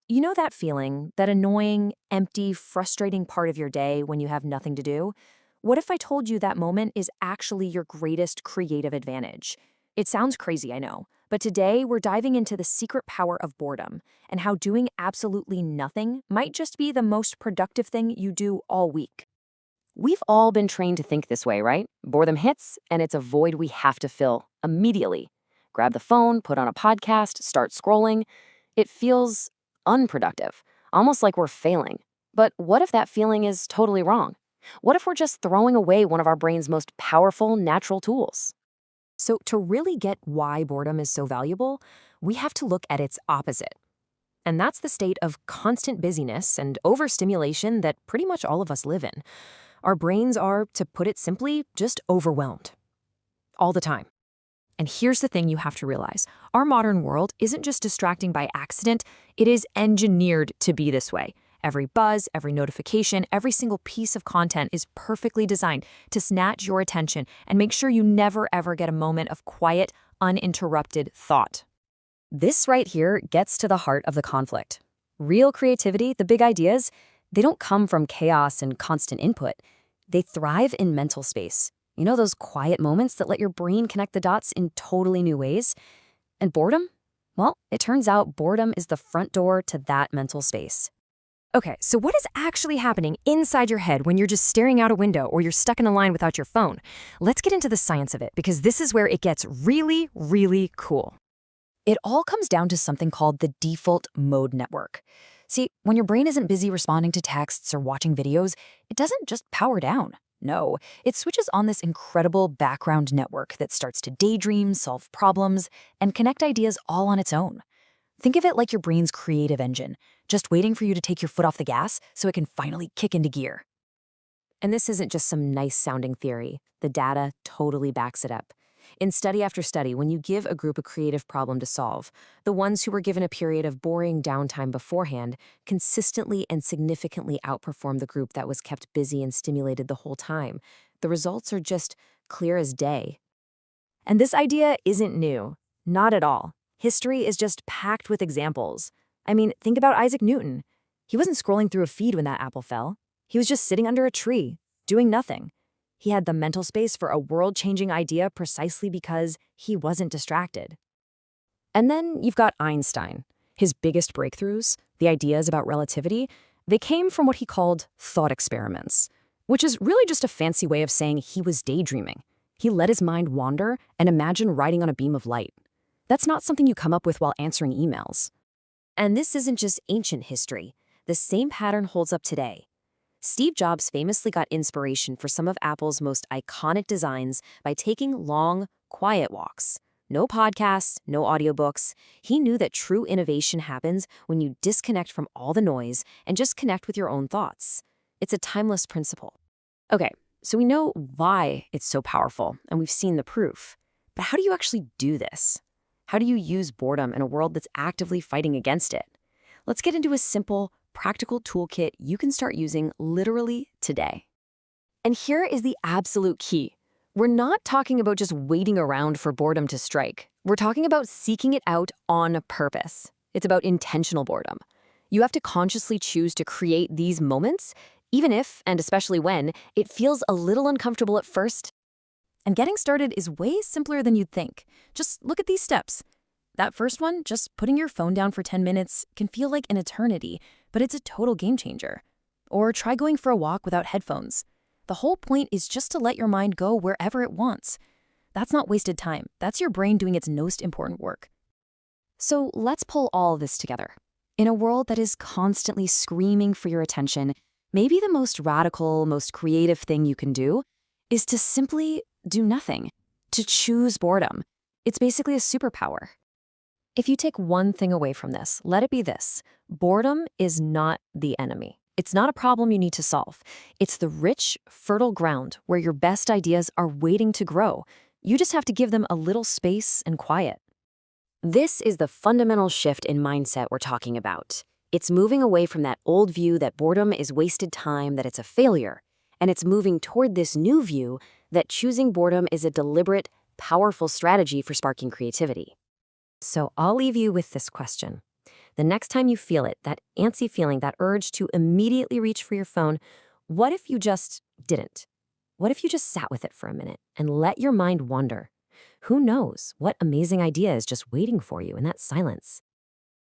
You know that feeling, that annoying, empty, frustrating part of your day when you have nothing to do? What if I told you that moment is actually your greatest creative advantage? It sounds crazy, I know, but today we're diving into the secret power of boredom and how doing absolutely nothing might just be the most productive thing you do all week. We've all been trained to think this way, right? Boredom hits, and it's a void we have to fill immediately. Grab the phone, put on a podcast, start scrolling. It feels unproductive, almost like we're failing. But what if that feeling is totally wrong? What if we're just throwing away one of our brain's most powerful natural tools? So, to really get why boredom is so valuable, we have to look at its opposite. And that's the state of constant busyness and overstimulation that pretty much all of us live in. Our brains are, to put it simply, just overwhelmed. All the time. And here's the thing you have to realize. Our modern world isn't just distracting by accident, it is engineered to be this way. Every buzz, every notification, every single piece of content is perfectly designed to snatch your attention and make sure you never ever get a moment of quiet, uninterrupted thought. This right here gets to the heart of the conflict. Real creativity, the big ideas, they don't come from chaos and constant input. They thrive in mental space. You know, those quiet moments that let your brain connect the dots in totally new ways? And boredom? Well, it turns out boredom is the front door to that mental space. Okay, so what is actually happening inside your head when you're just staring out a window or you're stuck in a line without your phone? Let's get into the science of it, because this is where it gets really, really cool. It all comes down to something called the default mode network. See, when your brain isn't busy responding to texts or watching videos, it doesn't just power down. No, it switches on this incredible background network that starts to daydream, solve problems, and connect ideas all on its own. Think of it like your brain's creative engine, just waiting for you to take your foot off the gas so it can finally kick into gear. And this isn't just some nice-sounding theory. The data totally backs it up. In study after study, when you give a group a creative problem to solve, the ones who were given a period of boring downtime beforehand consistently and significantly outperform the group that was kept busy and stimulated the whole time. The results are just clear as day. And this idea isn't new. Not at all. History is just packed with examples. I mean, think about Isaac Newton. He wasn't scrolling through a feed when that apple fell. He was just sitting under a tree, doing nothing. He had the mental space for a world-changing idea precisely because he wasn't distracted. And then you've got Einstein. His biggest breakthroughs, the ideas about relativity, they came from what he called thought experiments, which is really just a fancy way of saying he was daydreaming. He let his mind wander and imagine riding on a beam of light. That's not something you come up with while answering emails. And this isn't just ancient history. The same pattern holds up today. Steve Jobs famously got inspiration for some of Apple's most iconic designs by taking long, quiet walks. No podcasts, no audiobooks. He knew that true innovation happens when you disconnect from all the noise and just connect with your own thoughts. It's a timeless principle. Okay, so we know why it's so powerful, and we've seen the proof. But how do you actually do this? How do you use boredom in a world that's actively fighting against it? Let's get into a simple, practical toolkit you can start using literally today. And here is the absolute key. We're not talking about just waiting around for boredom to strike. We're talking about seeking it out on purpose. It's about intentional boredom. You have to consciously choose to create these moments, even if, and especially when, it feels a little uncomfortable at first. And getting started is way simpler than you'd think. Just look at these steps. That first one, just putting your phone down for 10 minutes, can feel like an eternity, but it's a total game changer. Or try going for a walk without headphones. The whole point is just to let your mind go wherever it wants. That's not wasted time. That's your brain doing its most important work. So let's pull all this together. In a world that is constantly screaming for your attention, maybe the most radical, most creative thing you can do is to simply do nothing, to choose boredom. It's basically a superpower. If you take one thing away from this, let it be this. Boredom is not the enemy. It's not a problem you need to solve. It's the rich, fertile ground where your best ideas are waiting to grow. You just have to give them a little space and quiet. This is the fundamental shift in mindset we're talking about. It's moving away from that old view that boredom is wasted time, that it's a failure, and it's moving toward this new view that choosing boredom is a deliberate, powerful strategy for sparking creativity. So I'll leave you with this question. The next time you feel it, that antsy feeling, that urge to immediately reach for your phone, what if you just didn't? What if you just sat with it for a minute and let your mind wander? Who knows what amazing idea is just waiting for you in that silence?